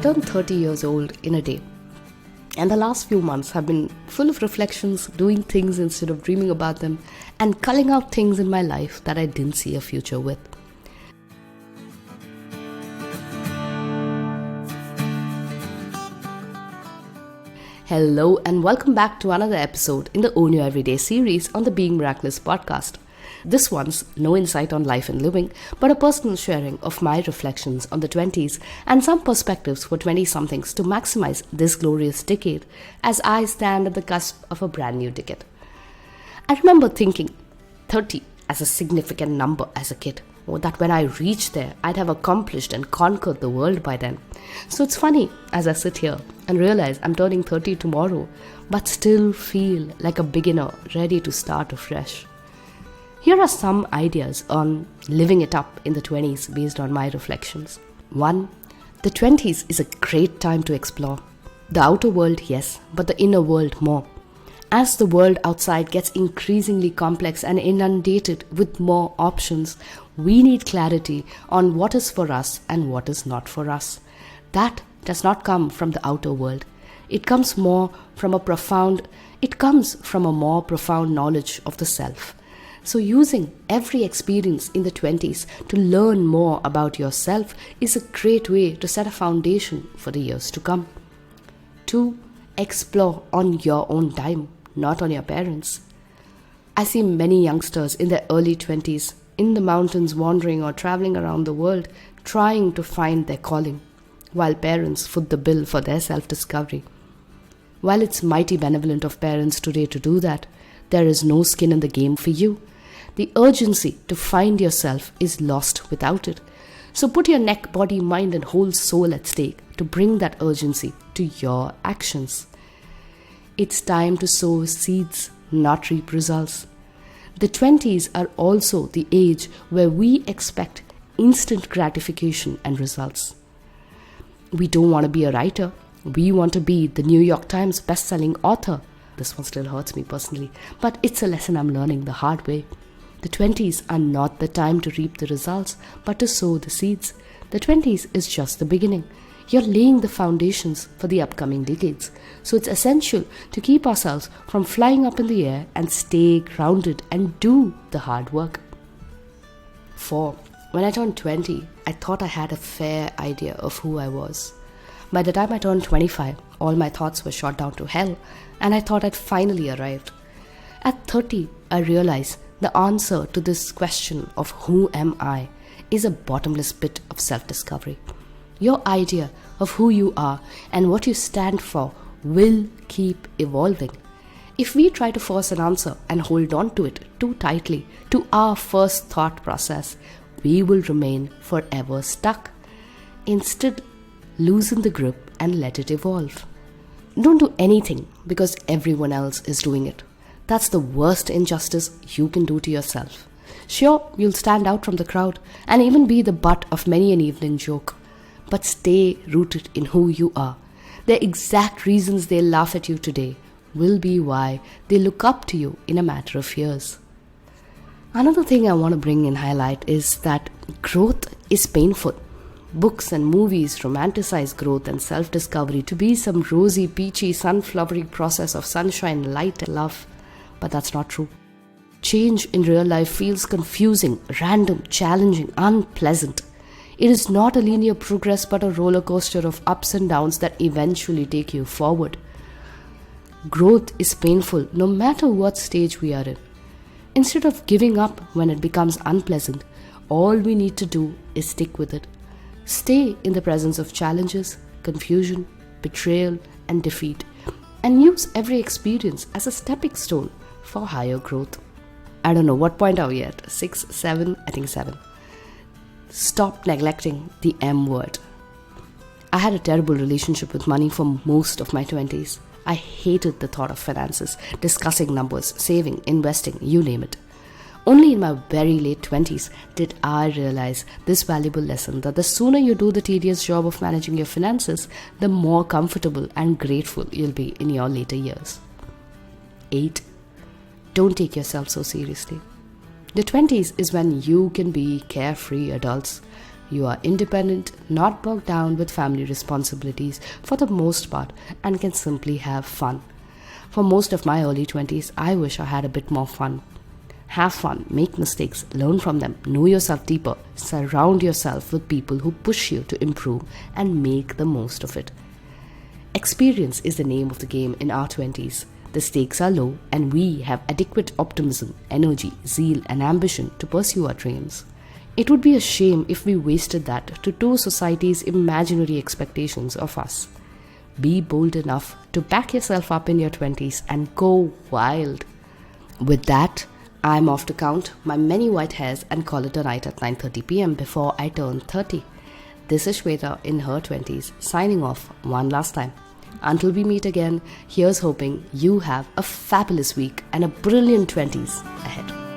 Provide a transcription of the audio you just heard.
turned 30 years old in a day. And the last few months have been full of reflections, doing things instead of dreaming about them, and culling out things in my life that I didn't see a future with. Hello and welcome back to another episode in the Own Your Everyday series on the Being Miraculous podcast. This one's no insight on life and living, but a personal sharing of my reflections on the 20s and some perspectives for 20-somethings to maximize this glorious decade as I stand at the cusp of a brand new decade. I remember thinking 30 as a significant number as a kid, or that when I reached there, I'd have accomplished and conquered the world by then. So it's funny as I sit here and realize I'm turning 30 tomorrow, but still feel like a beginner ready to start afresh. Here are some ideas on living it up in the 20s based on my reflections. 1. The 20s is a great time to explore. The outer world, yes, but the inner world more. As the world outside gets increasingly complex and inundated with more options, we need clarity on what is for us and what is not for us. That does not come from the outer world. It comes from a more profound knowledge of the self. So using every experience in the 20s to learn more about yourself is a great way to set a foundation for the years to come. 2. Explore on your own time, not on your parents'. I see many youngsters in their early 20s in the mountains wandering or traveling around the world trying to find their calling, while parents foot the bill for their self-discovery. While it's mighty benevolent of parents today to do that, there is no skin in the game for you. The urgency to find yourself is lost without it. So put your neck, body, mind and whole soul at stake to bring that urgency to your actions. It's time to sow seeds, not reap results. The 20s are also the age where we expect instant gratification and results. We don't want to be a writer. We want to be the New York Times best-selling author. This one still hurts me personally, but it's a lesson I'm learning the hard way. The 20s are not the time to reap the results, but to sow the seeds. The 20s is just the beginning. You're laying the foundations for the upcoming decades. So it's essential to keep ourselves from flying up in the air and stay grounded and do the hard work. 4. When I turned 20, I thought I had a fair idea of who I was. By the time I turned 25, all my thoughts were shot down to hell, and I thought I'd finally arrived. At 30, I realized the answer to this question of who am I is a bottomless pit of self-discovery. Your idea of who you are and what you stand for will keep evolving. If we try to force an answer and hold on to it too tightly to our first thought process, we will remain forever stuck. Instead, loosen the grip and let it evolve. Don't do anything because everyone else is doing it. That's the worst injustice you can do to yourself. Sure, you'll stand out from the crowd and even be the butt of many an evening joke, but stay rooted in who you are. The exact reasons they laugh at you today will be why they look up to you in a matter of years. Another thing I want to bring in highlight is that growth is painful. Books and movies romanticize growth and self-discovery to be some rosy, peachy, sunflowery process of sunshine, light and love. But that's not true. Change in real life feels confusing, random, challenging, unpleasant. It is not a linear progress but a roller coaster of ups and downs that eventually take you forward. Growth is painful no matter what stage we are in. Instead of giving up when it becomes unpleasant, all we need to do is stick with it. Stay in the presence of challenges, confusion, betrayal and defeat, and use every experience as a stepping stone for higher growth. I don't know, what point are we at? 6, 7? I think 7. Stop neglecting the M word. I had a terrible relationship with money for most of my 20s. I hated the thought of finances, discussing numbers, saving, investing, you name it. Only in my very late 20s did I realize this valuable lesson that the sooner you do the tedious job of managing your finances, the more comfortable and grateful you'll be in your later years. 8. Don't take yourself so seriously. The 20s is when you can be carefree adults. You are independent, not bogged down with family responsibilities for the most part, and can simply have fun. For most of my early 20s, I wish I had a bit more fun. Have fun, make mistakes, learn from them, know yourself deeper, surround yourself with people who push you to improve, and make the most of it. Experience is the name of the game in our 20s. The stakes are low, and we have adequate optimism, energy, zeal, and ambition to pursue our dreams. It would be a shame if we wasted that to do society's imaginary expectations of us. Be bold enough to back yourself up in your 20s and go wild. With that, I'm off to count my many white hairs and call it a night at 9:30 p.m. before I turn 30. This is Shweta in her 20s, signing off one last time. Until we meet again, here's hoping you have a fabulous week and a brilliant 20s ahead.